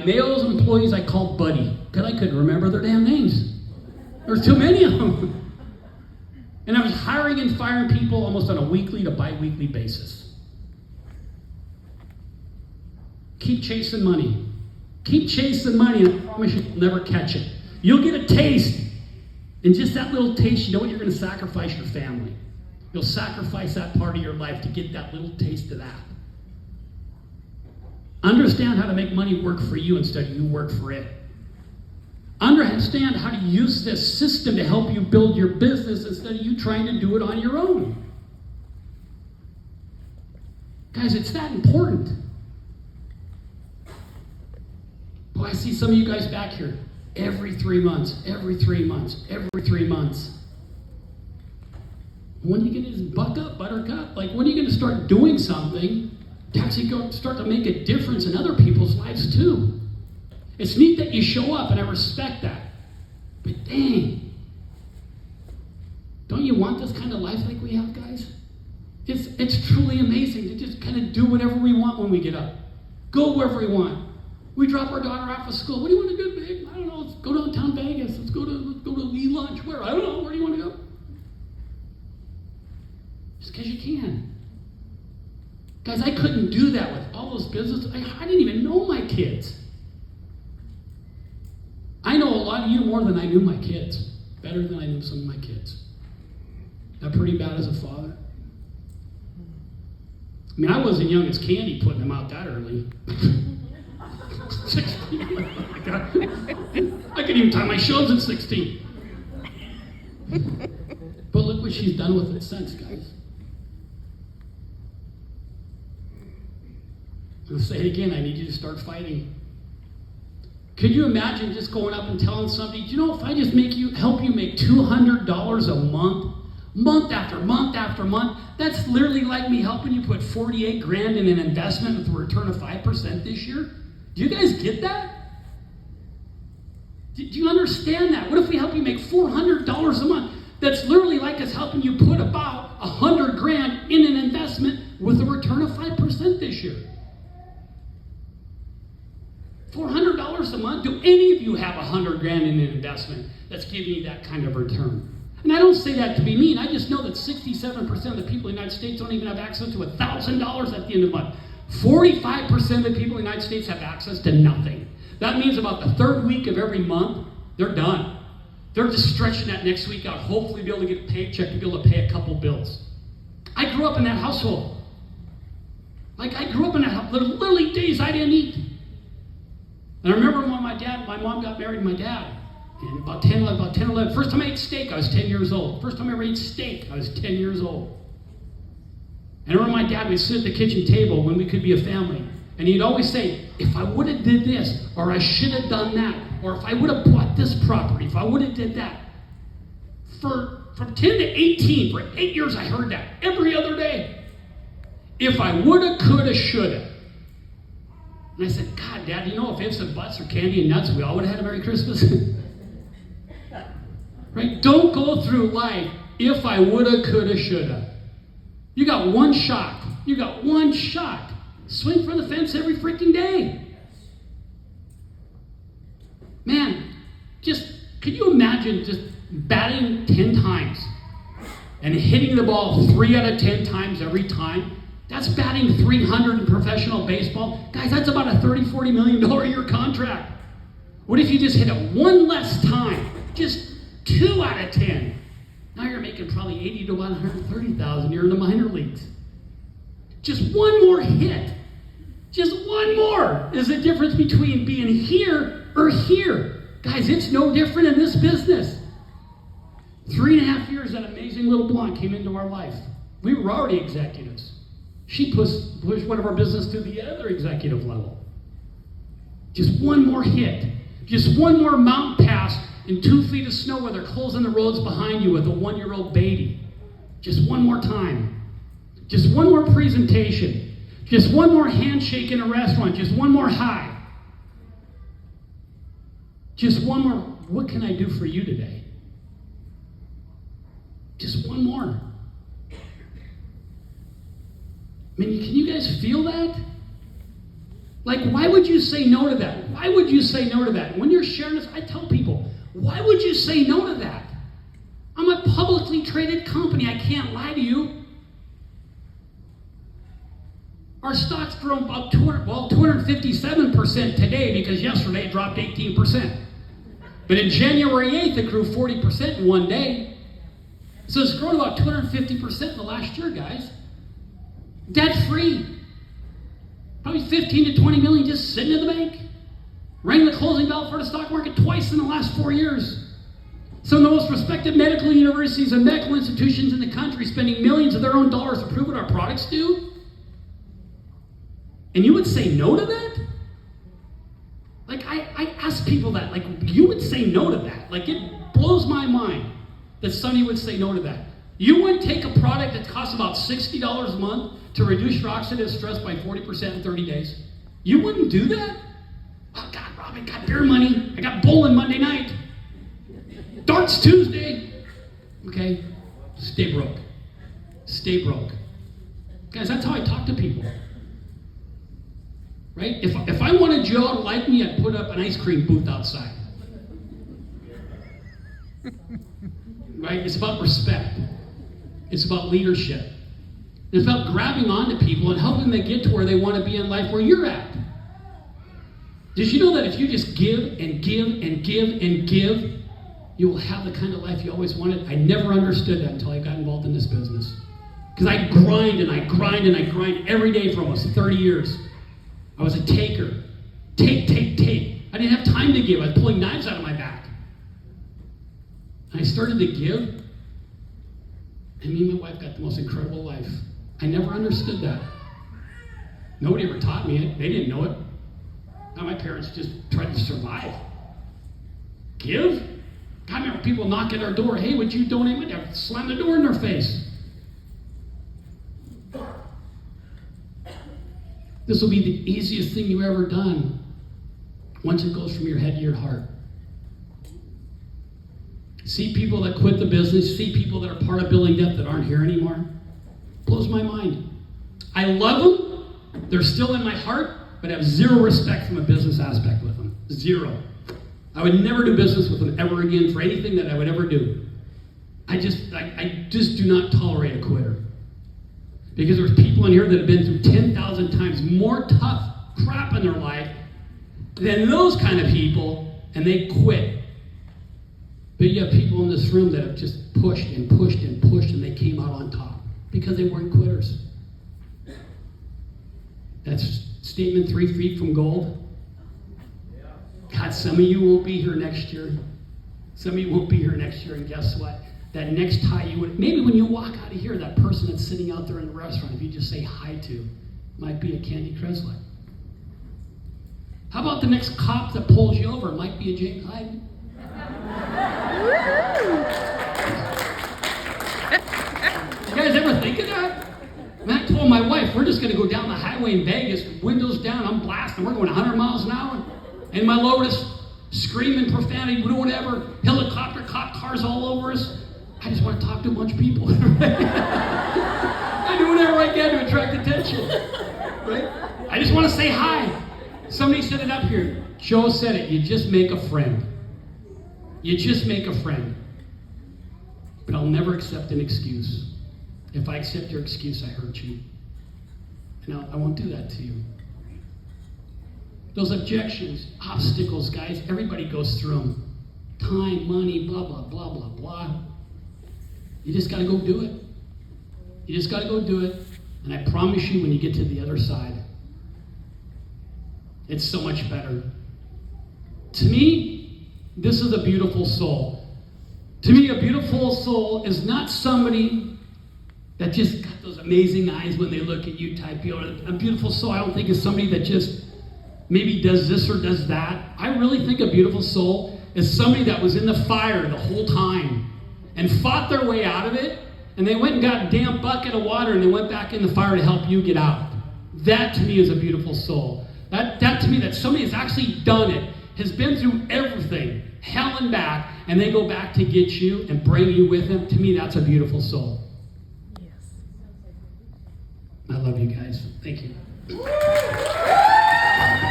male employees I called buddy, because I couldn't remember their damn names. There's too many of them. And I was hiring and firing people almost on a weekly to bi-weekly basis. Keep chasing money. Keep chasing money, and I promise you'll never catch it. You'll get a taste. And just that little taste, you know what? You're going to sacrifice your family. You'll sacrifice that part of your life to get that little taste of that. Understand how to make money work for you instead of you work for it. Understand how to use this system to help you build your business instead of you trying to do it on your own. Guys, it's that important. Boy, I see some of you guys back here every 3 months, every 3 months, every 3 months. When are you going to buck up, buttercup? Like, when are you going to start doing something to actually start to make a difference in other people's lives too? It's neat that you show up, and I respect that. But dang, don't you want this kind of life like we have, guys? It's truly amazing to just kind of do whatever we want when we get up. Go wherever we want. We drop our daughter off at school. What do you want to do, babe? I don't know. Let's go downtown Vegas. Let's go to eat lunch. Where? I don't know. Where do you want to go? Just because you can. Guys, I couldn't do that with all those businesses. I didn't even know my kids. I know a lot of you more than I knew my kids. Better than I knew some of my kids. Not pretty bad as a father. I mean, I wasn't young as candy putting them out that early. 16. Oh my God. I couldn't even tie my shows at 16. But look what she's done with it since, guys. I'll say it again, I need you to start fighting. Could you imagine just going up and telling somebody, do you know, if I just help you make $200 a month after month after month, that's literally like me helping you put 48 grand in an investment with a return of 5% this year? Do you guys get that? Do you understand that? What if we help you make $400 a month? That's literally like us helping you put about 100 grand in an investment with a return of 5% this year. $400 a month? Do any of you have 100 grand in an investment that's giving you that kind of return? And I don't say that to be mean. I just know that 67% of the people in the United States don't even have access to $1,000 at the end of the month. 45% of the people in the United States have access to nothing. That means about the third week of every month, they're done. They're just stretching that next week out, hopefully be able to get a paycheck to be able to pay a couple bills. I grew up in that household. Like, I grew up in that house. There were literally days I didn't eat. And I remember when my mom got married to my dad. And about 10, 11. First time I ate steak, I was 10 years old. First time I ever ate steak, I was 10 years old. And I remember my dad would sit at the kitchen table when we could be a family. And he'd always say, if I would have did this, or I should have done that, or if I would have bought this property, if I would have did that. From 10 to 18, for 8 years I heard that every other day. If I would have, could have, should have. And I said, God, Dad, you know, if ifs and buts or candy and nuts, we all would have had a Merry Christmas. Right? Don't go through life, if I woulda, coulda, shoulda. You got one shot. You got one shot. Swing for the fence every freaking day. Man, could you imagine just batting 10 times and hitting the ball 3 out of 10 times every time? That's batting 300 in professional baseball. Guys, that's about a $30, $40 million a year contract. What if you just hit it one less time? Just 2 out of 10. Now you're making probably 80 to 130,000. You're in the minor leagues. Just one more hit. Just one more is the difference between being here or here. Guys, it's no different in this business. 3.5 years, that amazing little blonde came into our life. We were already executives. She pushed one of our business to the other executive level. Just one more hit. Just one more mountain pass in 2 feet of snow where they're closing the roads behind you with a 1-year-old baby. Just one more time. Just one more presentation. Just one more handshake in a restaurant. Just one more high. Just one more, what can I do for you today? Just one more. I mean, can you guys feel that? Like, why would you say no to that? Why would you say no to that? When you're sharing this, I tell people, why would you say no to that? I'm a publicly traded company. I can't lie to you. Our stock's grown about 257% today because yesterday it dropped 18%. But in January 8th, it grew 40% in one day. So it's grown about 250% in the last year, guys. Debt-free. Probably 15 to 20 million just sitting in the bank. Rang the closing bell for the stock market twice in the last 4 years. Some of the most respected medical universities and medical institutions in the country spending millions of their own dollars to prove what our products do. And you would say no to that? Like, I ask people that, like, you would say no to that. Like, it blows my mind that somebody would say no to that. You wouldn't take a product that costs about $60 a month to reduce your oxidative stress by 40% in 30 days. You wouldn't do that? Oh, God, Rob, I got beer money. I got bowling Monday night. Darts Tuesday. Okay? Stay broke. Stay broke. Guys, that's how I talk to people. Right? If I wanted Joe to like me, I'd put up an ice cream booth outside. Right? It's about respect. It's about leadership. It's about grabbing onto people and helping them get to where they want to be in life where you're at. Did you know that if you just give and give and give and give, you will have the kind of life you always wanted? I never understood that until I got involved in this business. Because I grind and I grind and I grind every day for almost 30 years. I was a taker. Take. I didn't have time to give. I was pulling knives out of my back. I started to give, and me and my wife got the most incredible life. I never understood that. Nobody ever taught me it. They didn't know it. Now my parents just tried to survive. Give? God, I remember people knock at our door. Hey, would you donate? I'd slam the door in their face. This will be the easiest thing you've ever done once it goes from your head to your heart. See people that quit the business, see people that are part of Building Depth that aren't here anymore. Blows my mind. I love them. They're still in my heart, but I have zero respect from a business aspect with them. Zero. I would never do business with them ever again for anything that I would ever do. I just do not tolerate a quitter. Because there's people in here that have been through 10,000 times more tough crap in their life than those kind of people, and they quit. But you have people in this room that have just pushed and pushed and pushed, and they came out on top because they weren't quitters. That's statement 3 feet from gold. God, some of you won't be here next year. Some of you won't be here next year, and guess what? That next hi you would, maybe when you walk out of here, that person that's sitting out there in the restaurant, if you just say hi to, might be a Candy Kresler. How about the next cop that pulls you over? It might be a Jake Hyde. You guys ever think of that? And I told my wife, we're just going to go down the highway in Vegas, windows down, I'm blasting, we're going 100 miles an hour. And my Lotus screaming profanity, doing whatever, helicopter, cop cars all over us. I just want to talk to a bunch of people. I do whatever I can to attract attention. Right? I just want to say hi. Somebody said it up here. Joe said it. You just make a friend. You just make a friend. But I'll never accept an excuse. If I accept your excuse, I hurt you. And I won't do that to you. Those objections, obstacles, guys, everybody goes through them. Time, money, blah, blah, blah, blah, blah. You just got to go do it. You just got to go do it. And I promise you, when you get to the other side, it's so much better. To me, this is a beautiful soul. To me, a beautiful soul is not somebody that just got those amazing eyes when they look at you type deal. A beautiful soul, I don't think, is somebody that just maybe does this or does that. I really think a beautiful soul is somebody that was in the fire the whole time and fought their way out of it, and they went and got a damn bucket of water and they went back in the fire to help you get out. That to me is a beautiful soul. That to me, that somebody has actually done it, has been through everything, hell and back, and they go back to get you and bring you with them. To me, that's a beautiful soul. Yes. I love you guys. Thank you.